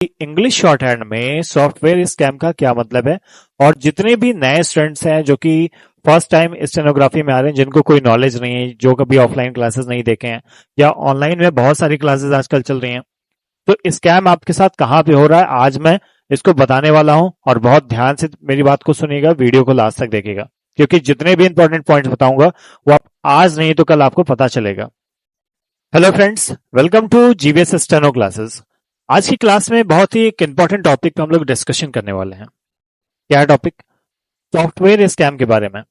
English short hand में software scam का क्या मतलब है। और जितने भी नए स्टूडेंट्स हैं जो कि फर्स्ट टाइम स्टेनोग्राफी में आ रहे हैं, जिनको कोई नॉलेज नहीं है, जो कभी ऑफलाइन क्लासेस नहीं देखे हैं या ऑनलाइन में बहुत सारी क्लासेस आजकल चल रही हैं, तो स्कैम आपके साथ कहाँ पे हो रहा है आज मैं इसको बताने वाला हूं। और बहुत ध्यान से मेरी बात को सुनिएगा, वीडियो को लास्ट तक देखिएगा, क्योंकि जितने भी इंपॉर्टेंट पॉइंट्स बताऊंगा वो आप आज नहीं तो कल आपको पता चलेगा। Hello friends, welcome to GVS steno classes. आज की क्लास में बहुत ही एक इंपॉर्टेंट टॉपिक पे हम लोग डिस्कशन करने वाले हैं। क्या है टॉपिक? सॉफ्टवेयर स्कैम के बारे में,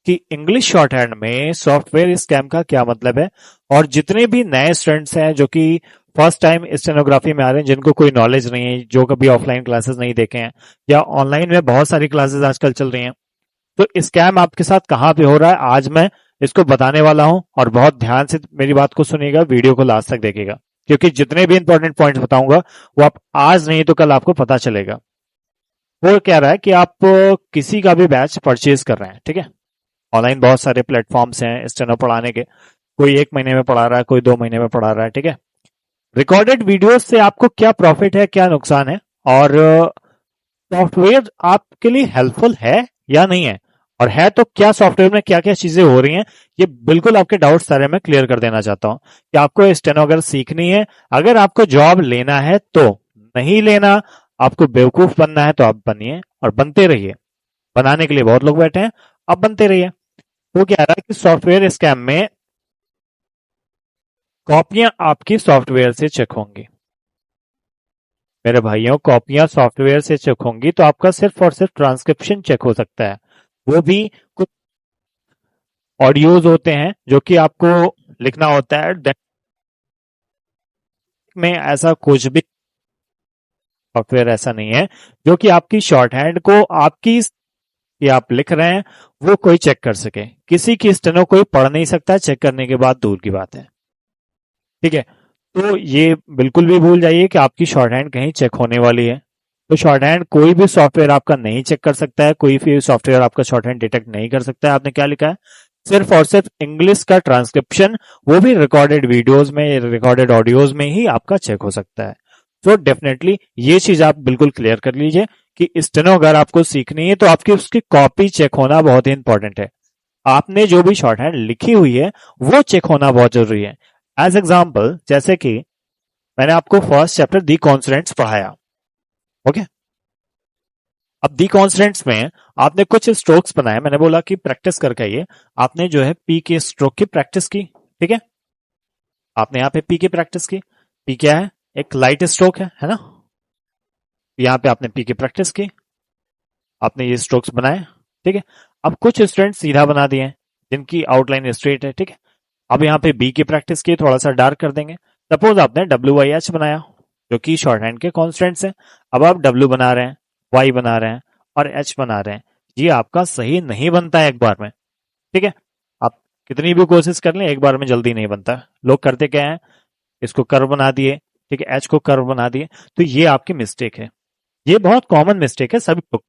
कि इंग्लिश शॉर्ट हैंड में सॉफ्टवेयर स्कैम का क्या मतलब है। और जितने भी नए स्टूडेंट्स हैं जो कि फर्स्ट टाइम स्टेनोग्राफी में आ रहे हैं, जिनको कोई नॉलेज नहीं है, जो कभी ऑफलाइन क्लासेस नहीं देखे हैं या ऑनलाइन में बहुत सारी क्लासेस आजकल चल रही हैं, तो स्कैम आपके साथ कहाँ पे हो रहा है आज मैं इसको बताने वाला हूं। और बहुत ध्यान से मेरी बात को सुनिएगा, वीडियो को लास्ट तक देखिएगा, क्योंकि जितने भी इंपॉर्टेंट पॉइंट्स बताऊंगा वो आप आज नहीं तो कल आपको पता चलेगा। वो कह रहा है कि आप किसी का भी बैच परचेज कर रहे हैं, ठीक है। ऑनलाइन बहुत सारे प्लेटफॉर्म्स हैं स्टेनो पढ़ाने के, कोई 1 महीने में पढ़ा रहा है, कोई 2 महीने में पढ़ा रहा है, ठीक है। रिकॉर्डेड वीडियोस से आपको क्या प्रॉफिट है, क्या नुकसान है, और सॉफ्टवेयर आपके लिए हेल्पफुल है या नहीं है, और है तो क्या सॉफ्टवेयर में क्या क्या चीजें हो रही हैं, ये बिल्कुल आपके डाउट सारे मैं क्लियर कर देना चाहता हूं कि आपको स्टेनो अगर सीखनी है, अगर आपको जॉब लेना है तो, नहीं लेना, आपको बेवकूफ बनना है तो आप बनिए और बनते रहिए। बनाने के लिए बहुत लोग बैठे हैं, आप बनते रहिए। वो कह रहा है कि सॉफ्टवेयर स्कैम में कॉपियां आपकी सॉफ्टवेयर से चेक होंगी। मेरे भाइयों, कॉपियां सॉफ्टवेयर से चेक होंगी तो आपका सिर्फ और सिर्फ ट्रांसक्रिप्शन चेक हो सकता है। वो भी कुछ ऑडियोज होते हैं जो कि आपको लिखना होता है, में ऐसा कुछ भी सॉफ्टवेयर ऐसा नहीं है जो कि आपकी शॉर्ट हैंड को आपकी कि आप लिख रहे हैं वो कोई चेक कर सके। किसी की स्टेनो कोई पढ़ नहीं सकता, चेक करने के बाद दूर की बात है, ठीक है। तो ये बिल्कुल भी भूल जाइए कि आपकी शॉर्ट हैंड कहीं चेक होने वाली है। तो शॉर्ट हैंड कोई भी सॉफ्टवेयर आपका नहीं चेक कर सकता है, कोई भी सॉफ्टवेयर आपका शॉर्ट हैंड डिटेक्ट नहीं कर सकता है। आपने क्या लिखा है? सिर्फ और सिर्फ इंग्लिश का ट्रांसक्रिप्शन, वो भी रिकॉर्डेड वीडियोस में, रिकॉर्डेड ऑडियोज में ही आपका चेक हो सकता है। तो डेफिनेटली ये चीज आप बिल्कुल क्लियर कर लीजिए कि स्टेनो अगर आपको सीखनी है तो आपकी उसकी कॉपी चेक होना बहुत ही इंपॉर्टेंट है। आपने जो भी शॉर्ट हैंड लिखी हुई है वो चेक होना बहुत जरूरी है। एज एग्जाम्पल, जैसे कि मैंने आपको फर्स्ट चैप्टर दी कॉन्सोनेंट्स पढ़ाया, ओके। अब दी कॉन्सोनेंट्स में आपने कुछ स्ट्रोक्स बनाए, मैंने बोला कि प्रैक्टिस करके आइए। आपने जो है पी के स्ट्रोक की प्रैक्टिस की, ठीक है। आपने यहाँ पे पी की प्रैक्टिस की। पी क्या है? एक लाइट स्ट्रोक है ना। यहाँ पे आपने पी की प्रैक्टिस की, आपने ये स्ट्रोक्स बनाए, ठीक है। अब कुछ स्टूडेंट सीधा बना दिए हैं जिनकी आउटलाइन स्ट्रेट है, ठीक है। अब यहाँ पे बी की प्रैक्टिस की, थोड़ा सा डार्क कर देंगे। सपोज आपने डब्ल्यू वाई एच बनाया जो कि शॉर्ट हैंड के कॉन्स्टेंट्स हैं। अब आप डब्ल्यू बना रहे हैं, वाई बना रहे हैं और एच बना रहे हैं, ये आपका सही नहीं बनता है एक बार में, ठीक है। आप कितनी भी कोशिश कर लें, एक बार में जल्दी नहीं बनता। लोग करते क्या है, इसको कर्व बना दिए, ठीक है, एच को कर्व बना दिए। तो ये आपकी मिस्टेक है, ये बहुत कॉमन मिस्टेक है, सभी लोग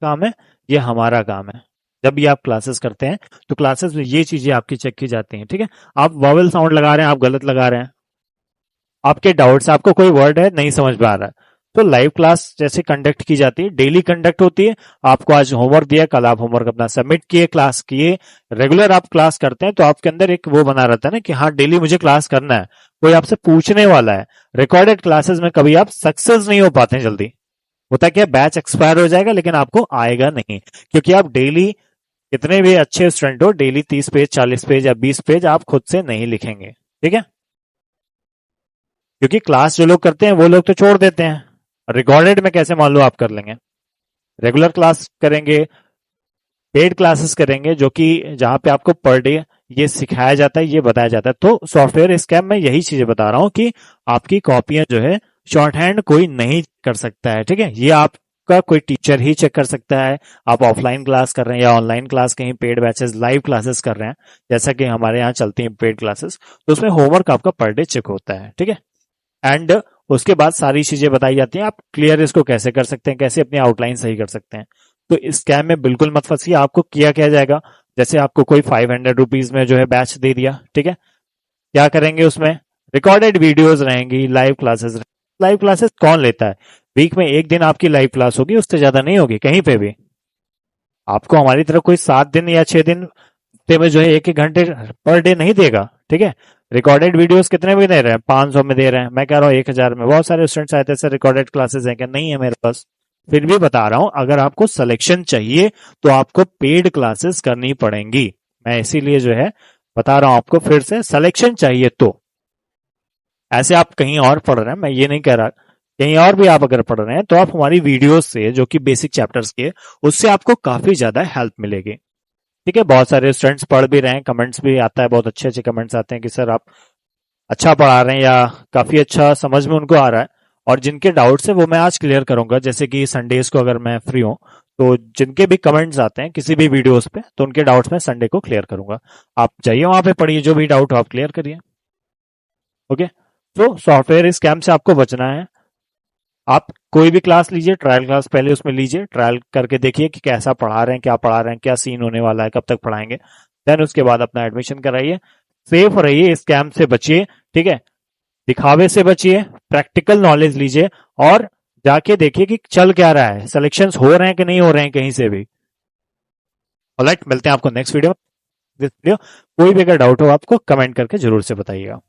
काम है, ये हमारा काम है। जब भी आप क्लासेस करते हैं तो क्लासेस में ये चीजें आपकी चेक की जाती हैं, ठीक है। आप वॉवेल साउंड लगा रहे हैं, आप गलत लगा रहे हैं, आपके डाउट्स, आपको कोई वर्ड है नहीं समझ में आ रहा है, तो लाइव क्लास जैसे कंडक्ट की जाती है, डेली कंडक्ट होती है। आपको आज होमवर्क दिया, कल आप होमवर्क अपना सबमिट किए, क्लास किए, रेगुलर आप क्लास करते हैं, तो आपके अंदर एक वो बना रहता है ना कि हाँ डेली मुझे क्लास करना है, कोई आपसे पूछने वाला है। रिकॉर्डेड क्लासेस में कभी आप सक्सेस नहीं हो पाते हैं जल्दी। होता क्या, बैच एक्सपायर हो जाएगा लेकिन आपको आएगा नहीं, क्योंकि आप डेली कितने भी अच्छे स्टूडेंट हो, डेली 30 पेज, 40 पेज या 20 पेज आप खुद से नहीं लिखेंगे, ठीक है। क्योंकि क्लास जो लोग करते हैं वो लोग तो छोड़ देते हैं, रिकॉर्डेड में कैसे मान लो आप कर लेंगे। रेगुलर क्लास करेंगे, पेड क्लासेस करेंगे, जो कि जहां पे आपको पर डे ये सिखाया जाता है, ये बताया जाता है। तो सॉफ्टवेयर स्कैम में यही चीजें बता रहा हूं कि आपकी कॉपियां जो है शॉर्ट हैंड कोई नहीं कर सकता है, ठीक है। ये आपका कोई टीचर ही चेक कर सकता है। आप ऑफलाइन क्लास कर रहे हैं या ऑनलाइन क्लास, कहीं पेड बैचेस, लाइव क्लासेस कर रहे हैं, जैसा कि हमारे यहाँ चलती हैं पेड क्लासेस, तो उसमें होमवर्क आपका पर डे चेक होता है, ठीक है। एंड उसके बाद सारी चीजें बताई जाती हैं, आप क्लियर इसको कैसे कर सकते हैं, कैसे अपनी आउटलाइन सही कर सकते हैं। तो इस स्कैम में बिल्कुल मत फंसिए। आपको किया क्या जाएगा, जैसे आपको कोई 500 रुपीज में जो है बैच दे दिया, ठीक है। क्या करेंगे उसमें? रिकॉर्डेड वीडियोस रहेंगी, लाइव क्लासेस, लाइव क्लासेस कौन लेता है? वीक में एक दिन आपकी लाइव क्लास होगी, उससे ज्यादा नहीं होगी कहीं पे भी। आपको हमारी तरफ कोई 7 दिन या 6 दिन हफ्ते में जो है 1-1 घंटे पर डे नहीं देगा, ठीक है। रिकॉर्डेड वीडियोस कितने में दे रहे हैं? 500 में दे रहे हैं, मैं कह रहा हूँ 1000 में। बहुत सारे स्टूडेंट्स आते हैं, रिकॉर्डेड क्लासेस हैं क्या? नहीं है मेरे पास। फिर भी बता रहा हूं, अगर आपको सिलेक्शन चाहिए तो आपको पेड क्लासेस करनी पड़ेंगी। मैं इसीलिए जो है बता रहा हूं आपको, फिर से सिलेक्शन चाहिए तो। ऐसे आप कहीं और पढ़ रहे हैं, मैं ये नहीं कह रहा, कहीं और भी आप अगर पढ़ रहे हैं तो आप हमारी वीडियोस से, जो कि बेसिक चैप्टर्स के, उससे आपको काफी ज्यादा हेल्प मिलेगी, ठीक है। बहुत सारे स्टूडेंट्स पढ़ भी रहे हैं, कमेंट्स भी आता है, बहुत अच्छे अच्छे कमेंट्स आते हैं कि सर आप अच्छा पढ़ा रहे हैं या काफी अच्छा समझ में उनको आ रहा है। और जिनके डाउट्स है वो मैं आज क्लियर करूंगा, जैसे कि संडेज को अगर मैं फ्री हूं तो जिनके भी कमेंट्स आते हैं किसी भी वीडियोस पे, तो उनके डाउट्स मैं संडे को क्लियर करूंगा। आप जाइए वहां पे पढ़िए, जो भी डाउट हो आप क्लियर करिए। ओके। तो सॉफ्टवेयर स्कैम से आपको बचना है। आप कोई भी क्लास लीजिए, ट्रायल क्लास पहले उसमें लीजिए, ट्रायल करके देखिए कि कैसा पढ़ा रहे हैं, क्या पढ़ा रहे हैं, क्या सीन होने वाला है, कब तक पढ़ाएंगे। देन उसके बाद अपना एडमिशन कराइए। सेफ रहिए, स्कैम से बचिए, ठीक है। दिखावे से बचिए, प्रैक्टिकल नॉलेज लीजिए और जाके देखिए कि चल क्या रहा है, सिलेक्शंस हो रहे हैं कि नहीं हो रहे हैं कहीं से भी। ऑलराइट, मिलते हैं आपको नेक्स्ट वीडियो। दिस वीडियो कोई भी अगर डाउट हो आपको कमेंट करके जरूर से बताइएगा।